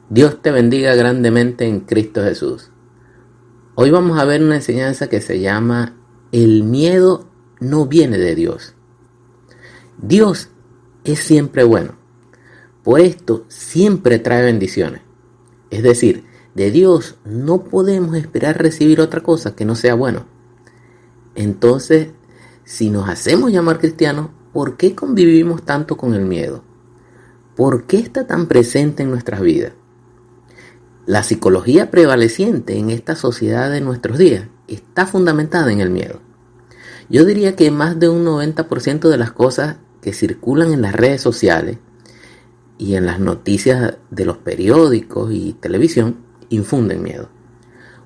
Dios te bendiga grandemente en Cristo Jesús. Hoy vamos a ver una enseñanza que se llama El miedo no viene de Dios. Dios es siempre bueno. Por esto siempre trae bendiciones. Es decir, de Dios no podemos esperar recibir otra cosa que no sea bueno. Entonces, si nos hacemos llamar cristianos, ¿por qué convivimos tanto con el miedo? ¿Por qué está tan presente en nuestras vidas? La psicología prevaleciente en esta sociedad de nuestros días está fundamentada en el miedo. Yo diría que más de un 90% de las cosas que circulan en las redes sociales y en las noticias de los periódicos y televisión infunden miedo.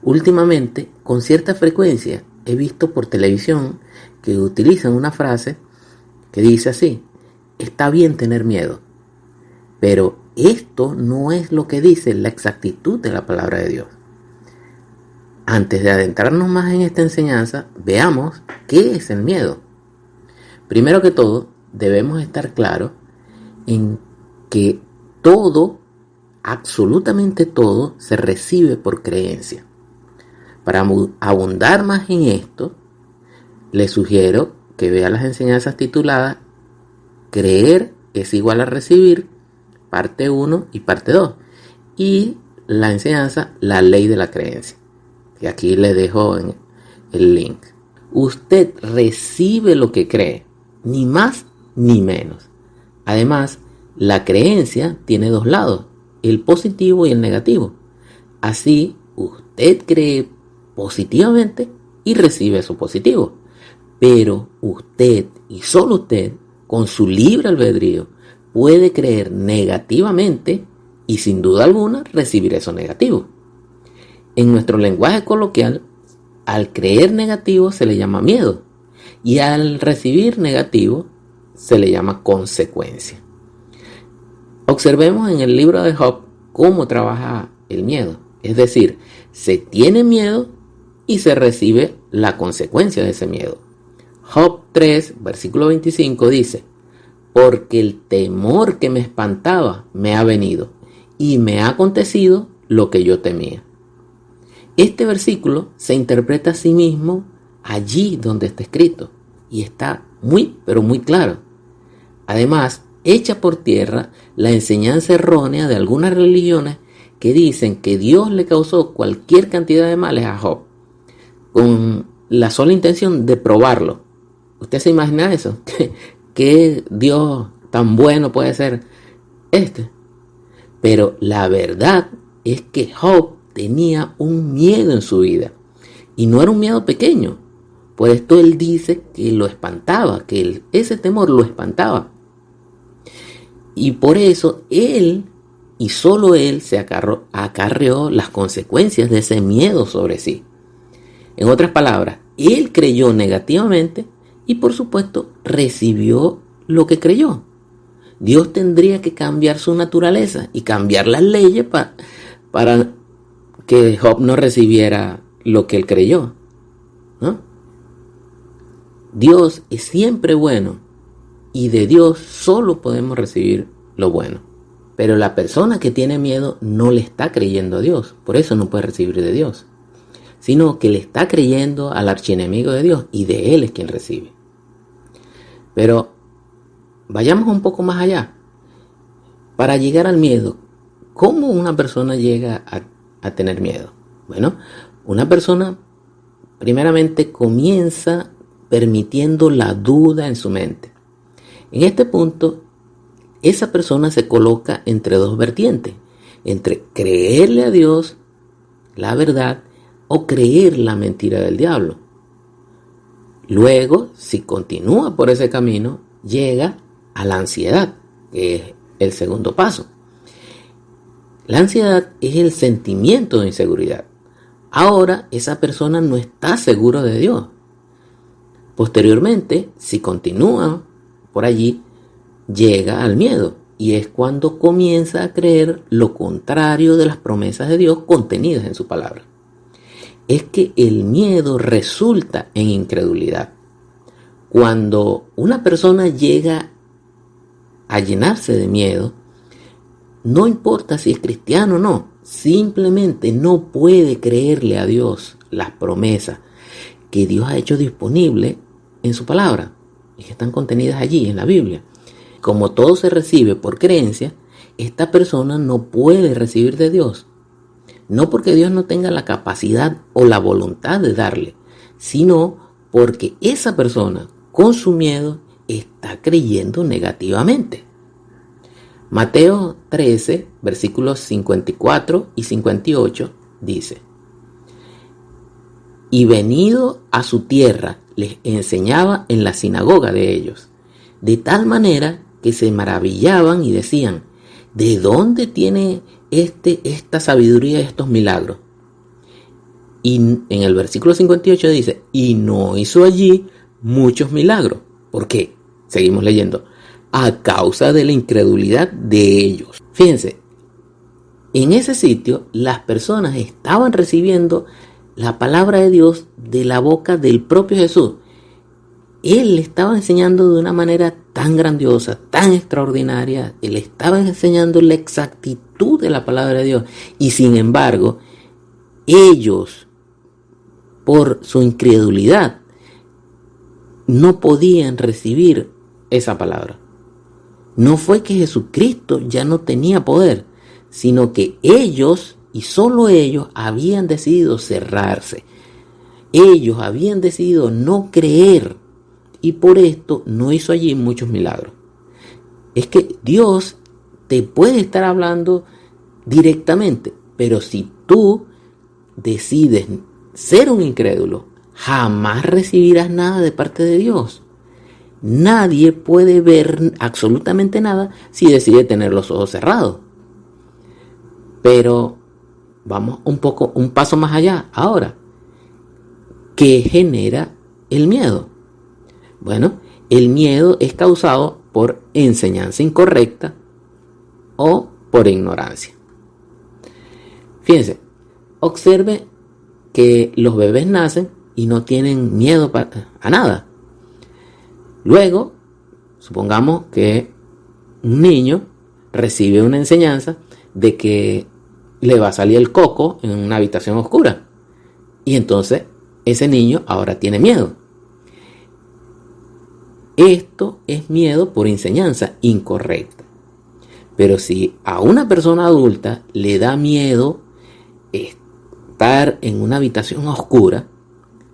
Últimamente, con cierta frecuencia, he visto por televisión que utilizan una frase que dice así: está bien tener miedo, pero esto no es lo que dice la exactitud de la palabra de Dios. Antes de adentrarnos más en esta enseñanza, veamos qué es el miedo. Primero que todo, debemos estar claros en que todo, absolutamente todo, se recibe por creencia. Para abundar más en esto, les sugiero que vea las enseñanzas tituladas Creer es igual a recibir, parte 1 y parte 2, y la enseñanza La ley de la creencia, y aquí les dejo en el link. Usted recibe lo que cree, ni más ni menos. Además, la creencia tiene dos lados, el positivo y el negativo. Así, usted cree positivamente y recibe eso positivo. Pero usted, y solo usted, con su libre albedrío, puede creer negativamente y sin duda alguna recibir eso negativo. En nuestro lenguaje coloquial, al creer negativo se le llama miedo y al recibir negativo se le llama consecuencia. Observemos en el libro de Job cómo trabaja el miedo. Es decir, se tiene miedo y se recibe la consecuencia de ese miedo. Job 3, versículo 25 dice: porque el temor que me espantaba me ha venido y me ha acontecido lo que yo temía. Este versículo se interpreta a sí mismo allí donde está escrito y está muy, pero muy claro. Además, echa por tierra la enseñanza errónea de algunas religiones que dicen que Dios le causó cualquier cantidad de males a Job con la sola intención de probarlo. ¿Usted se imagina eso? ¿Qué Dios tan bueno puede ser este? Pero la verdad es que Job tenía un miedo en su vida. Y no era un miedo pequeño. Por esto él dice que lo espantaba, que ese temor lo espantaba. Y por eso él, y solo él, se acarreó las consecuencias de ese miedo sobre sí. En otras palabras, él creyó negativamente y por supuesto recibió lo que creyó. Dios tendría que cambiar su naturaleza y cambiar las leyes para que Job no recibiera lo que él creyó, ¿no? Dios es siempre bueno y de Dios solo podemos recibir lo bueno. Pero la persona que tiene miedo no le está creyendo a Dios, por eso no puede recibir de Dios, sino que le está creyendo al archienemigo de Dios y de él es quien recibe. Pero vayamos un poco más allá. Para llegar al miedo, ¿cómo una persona llega a tener miedo? Bueno, una persona primeramente comienza permitiendo la duda en su mente. En este punto, esa persona se coloca entre dos vertientes, entre creerle a Dios la verdad o creer la mentira del diablo. Luego, si continúa por ese camino, llega a la ansiedad, que es el segundo paso. La ansiedad es el sentimiento de inseguridad. Ahora esa persona no está seguro de Dios. Posteriormente, si continúa por allí, llega al miedo y es cuando comienza a creer lo contrario de las promesas de Dios contenidas en su palabra. Es que el miedo resulta en incredulidad. Cuando una persona llega a llenarse de miedo, No importa si es cristiano o no, simplemente no puede creerle a Dios las promesas que Dios ha hecho disponibles en su palabra y que están contenidas allí en la Biblia. Como todo se recibe por creencia, esta persona no puede recibir de Dios. No porque Dios no tenga la capacidad o la voluntad de darle, sino porque esa persona con su miedo está creyendo negativamente. Mateo 13, versículos 54 y 58 dice: y venido a su tierra les enseñaba en la sinagoga de ellos, de tal manera que se maravillaban y decían: ¿de dónde tiene esta sabiduría y estos milagros? Y en el versículo 58 dice: y no hizo allí muchos milagros. ¿Por qué? Seguimos leyendo: a causa de la incredulidad de ellos. Fíjense, en ese sitio las personas estaban recibiendo la palabra de Dios de la boca del propio Jesús. Él le estaba enseñando de una manera tan grandiosa, tan extraordinaria. Él estaba enseñando la exactitud de la palabra de Dios. Y sin embargo, ellos, por su incredulidad, no podían recibir esa palabra. No fue que Jesucristo ya no tenía poder, sino que ellos, y solo ellos, habían decidido cerrarse. Ellos habían decidido no creer, y por esto no hizo allí muchos milagros. Es que Dios te puede estar hablando directamente, pero si tú decides ser un incrédulo, jamás recibirás nada de parte de Dios. Nadie puede ver absolutamente nada si decide tener los ojos cerrados. Pero vamos un paso más allá ahora. ¿Qué genera el miedo? Bueno, el miedo es causado por enseñanza incorrecta o por ignorancia. Fíjense, observe que los bebés nacen y no tienen miedo a nada. Luego, supongamos que un niño recibe una enseñanza de que le va a salir el coco en una habitación oscura. Y entonces ese niño ahora tiene miedo. Esto es miedo por enseñanza incorrecta. Pero si a una persona adulta le da miedo estar en una habitación oscura,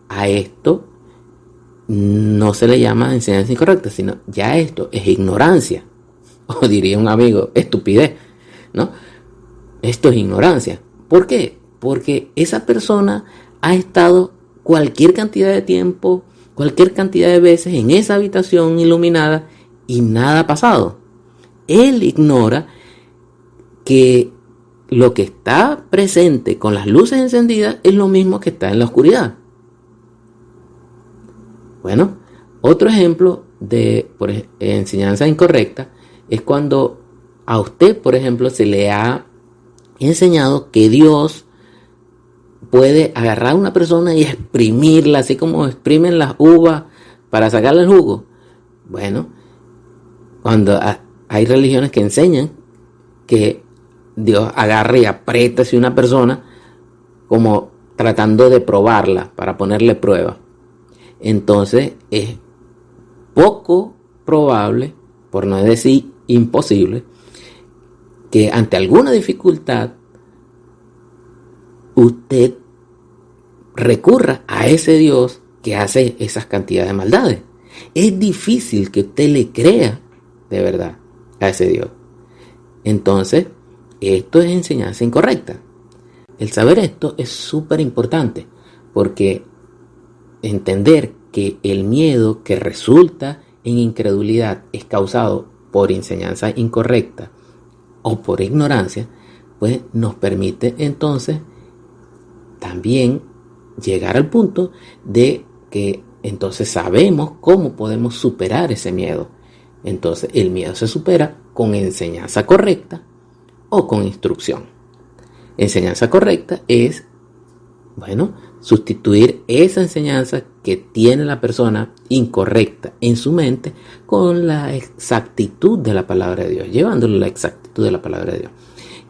a esto no se le llama enseñanza incorrecta, sino ya esto es ignorancia. O diría un amigo, estupidez, ¿no? Esto es ignorancia. ¿Por qué? Porque esa persona ha estado cualquier cantidad de tiempo, cualquier cantidad de veces en esa habitación iluminada y nada ha pasado. Él ignora que lo que está presente con las luces encendidas es lo mismo que está en la oscuridad. Bueno, otro ejemplo de enseñanza incorrecta es cuando a usted, por ejemplo, se le ha enseñado que Dios puede agarrar a una persona y exprimirla, así como exprimen las uvas para sacarle el jugo. Bueno, cuando hay religiones que enseñan que Dios agarra y aprieta a una persona como tratando de probarla para ponerle prueba. Entonces es poco probable, por no decir imposible, que ante alguna dificultad usted recurra a ese Dios que hace esas cantidades de maldades. Es difícil que usted le crea de verdad a ese Dios. Entonces, esto es enseñanza incorrecta. El saber esto es súper importante, porque entender que el miedo que resulta en incredulidad es causado por enseñanza incorrecta o por ignorancia, pues nos permite entonces también llegar al punto de que entonces sabemos cómo podemos superar ese miedo. Entonces el miedo se supera con enseñanza correcta o con instrucción. Enseñanza correcta es, sustituir esa enseñanza que tiene la persona incorrecta en su mente con la exactitud de la palabra de Dios, llevándole la espíritu de la palabra de Dios.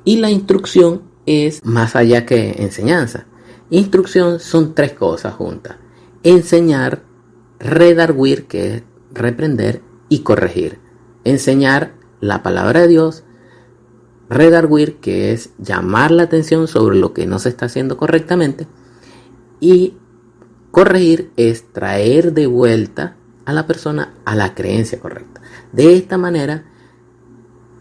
Y la instrucción es más allá que enseñanza. Instrucción son tres cosas juntas: enseñar, redarguir, que es reprender, y corregir. Enseñar la palabra de Dios, redarguir, que es llamar la atención sobre lo que no se está haciendo correctamente, y corregir es traer de vuelta a la persona a la creencia correcta. De esta manera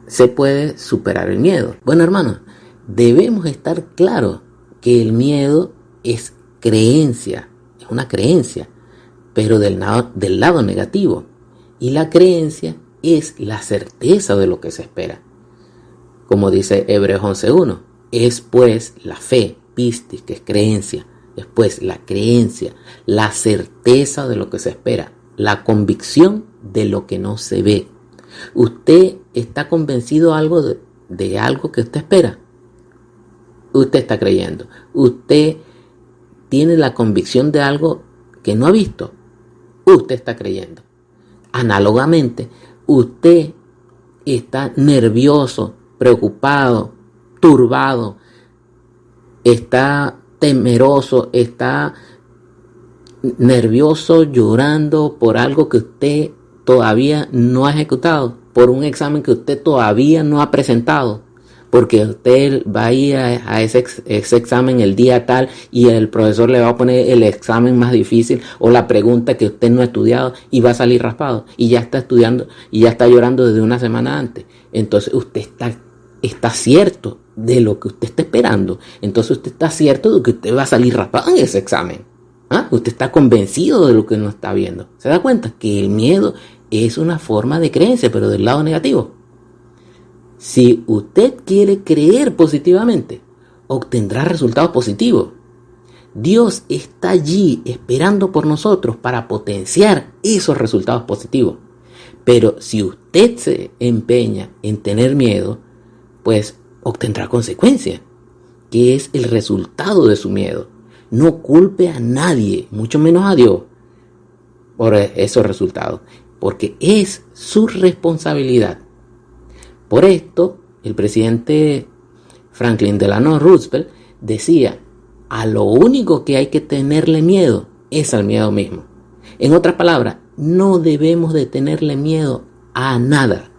se puede superar el miedo. Bueno, hermanos, debemos estar claros que el miedo es creencia, es una creencia, pero del lado negativo. Y la creencia es la certeza de lo que se espera. Como dice Hebreos 11:1, es pues la fe, pistis, que es creencia, es pues la creencia, la certeza de lo que se espera, la convicción de lo que no se ve. Usted está convencido de algo que usted espera. Usted está creyendo. Usted tiene la convicción de algo que no ha visto. Usted está creyendo. Análogamente, usted está nervioso, preocupado, turbado, está temeroso, está nervioso, llorando por algo que usted todavía no ha ejecutado, por un examen que usted todavía no ha presentado, porque usted va a ir a ese examen el día tal y el profesor le va a poner el examen más difícil o la pregunta que usted no ha estudiado y va a salir raspado y ya está estudiando y ya está llorando desde una semana antes. Entonces usted está cierto de lo que usted está esperando. Entonces usted está cierto de que usted va a salir raspado en ese examen. Usted está convencido de lo que no está viendo. ¿Se da cuenta? Que el miedo es una forma de creencia, pero del lado negativo. Si usted quiere creer positivamente, obtendrá resultados positivos. Dios está allí esperando por nosotros para potenciar esos resultados positivos. Pero si usted se empeña en tener miedo, pues obtendrá consecuencias, que es el resultado de su miedo. No culpe a nadie, mucho menos a Dios, por esos resultados, porque es su responsabilidad. Por esto, el presidente Franklin Delano Roosevelt decía: a lo único que hay que tenerle miedo es al miedo mismo. En otras palabras, no debemos de tenerle miedo a nada.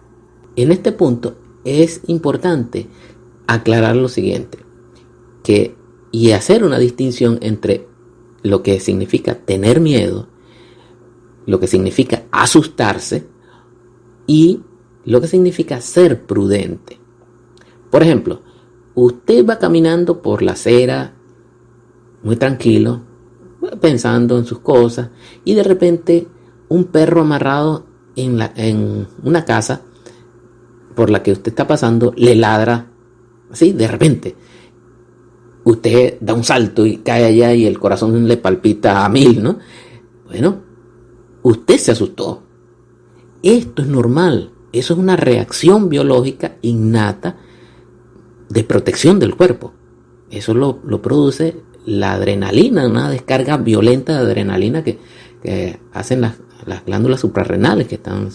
En este punto es importante aclarar lo siguiente, y hacer una distinción entre lo que significa tener miedo, lo que significa asustarse y lo que significa ser prudente. Por ejemplo, usted va caminando por la acera muy tranquilo, pensando en sus cosas, y de repente un perro amarrado en una casa por la que usted está pasando le ladra así de repente. Usted da un salto y cae allá y el corazón le palpita a 1000, ¿no? Bueno, usted se asustó. Esto es normal. Eso es una reacción biológica innata de protección del cuerpo. Eso lo produce la adrenalina, una descarga violenta de adrenalina que hacen las glándulas suprarrenales que están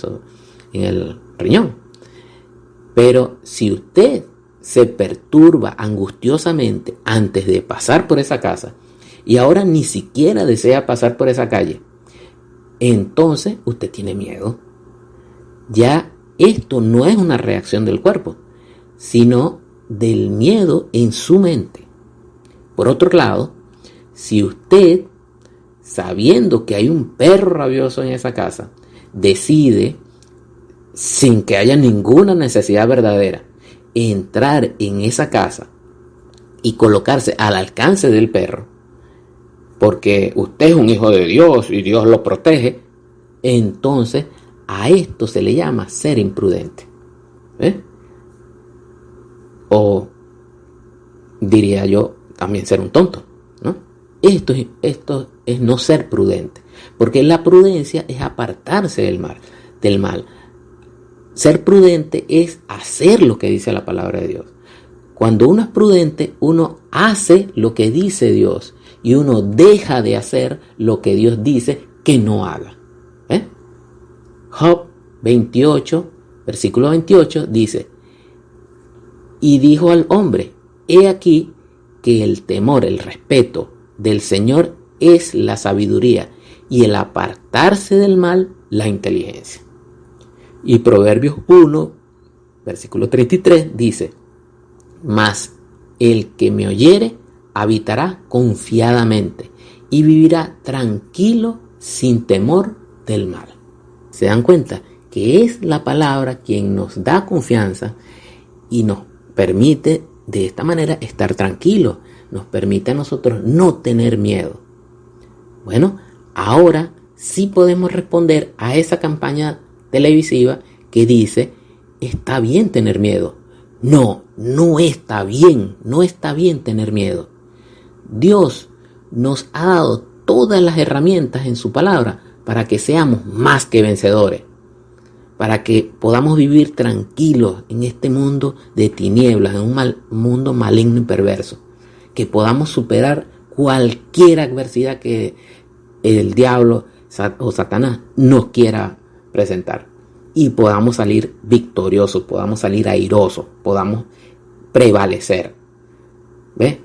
en el riñón. Pero si usted se perturba angustiosamente antes de pasar por esa casa y ahora ni siquiera desea pasar por esa calle, entonces usted tiene miedo. Ya esto no es una reacción del cuerpo, sino del miedo en su mente. Por otro lado, si usted, sabiendo que hay un perro rabioso en esa casa, decide, sin que haya ninguna necesidad verdadera, entrar en esa casa y colocarse al alcance del perro, porque usted es un hijo de Dios y Dios lo protege, entonces a esto se le llama ser imprudente. O diría yo también ser un tonto, ¿no? Esto es no ser prudente, porque la prudencia es apartarse del mal. Ser prudente es hacer lo que dice la palabra de Dios. Cuando uno es prudente, uno hace lo que dice Dios y uno deja de hacer lo que Dios dice que no haga. Job 28, versículo 28 dice: Y dijo al hombre: he aquí que el temor, el respeto del Señor es la sabiduría, y el apartarse del mal, la inteligencia. Y Proverbios 1, versículo 33 dice: mas el que me oyere habitará confiadamente y vivirá tranquilo sin temor del mal. ¿Se dan cuenta? Que es la palabra quien nos da confianza y nos permite de esta manera estar tranquilos, nos permite a nosotros no tener miedo. Bueno, ahora sí podemos responder a esa campaña televisiva que dice: está bien tener miedo. No, no está bien tener miedo. Dios nos ha dado todas las herramientas en su palabra para que seamos más que vencedores, para que podamos vivir tranquilos en este mundo de tinieblas, en un mundo maligno y perverso, que podamos superar cualquier adversidad que el diablo o Satanás nos quiera presentar, y podamos salir victoriosos, podamos salir airosos, podamos prevalecer. ¿Ves?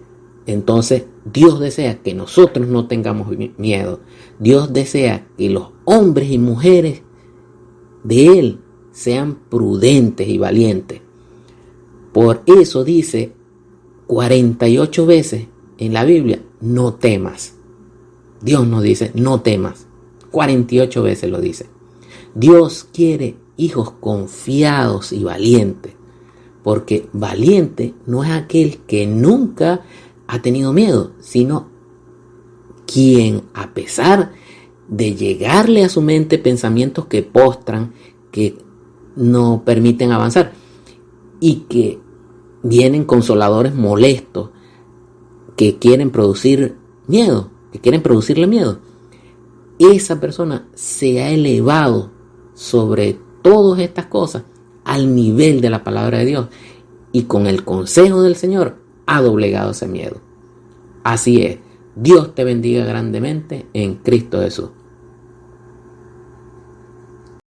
Entonces Dios desea que nosotros no tengamos miedo. Dios desea que los hombres y mujeres de Él sean prudentes y valientes. Por eso dice 48 veces en la Biblia: no temas. Dios nos dice: no temas. 48 veces lo dice. Dios quiere hijos confiados y valientes, porque valiente no es aquel que nunca ha tenido miedo, sino quien, a pesar de llegarle a su mente pensamientos que postran, que no permiten avanzar y que vienen consoladores molestos que quieren producir miedo, que quieren producirle miedo, esa persona se ha elevado sobre todas estas cosas al nivel de la palabra de Dios, y con el consejo del Señor ha doblegado ese miedo. Así es. Dios te bendiga grandemente en Cristo Jesús.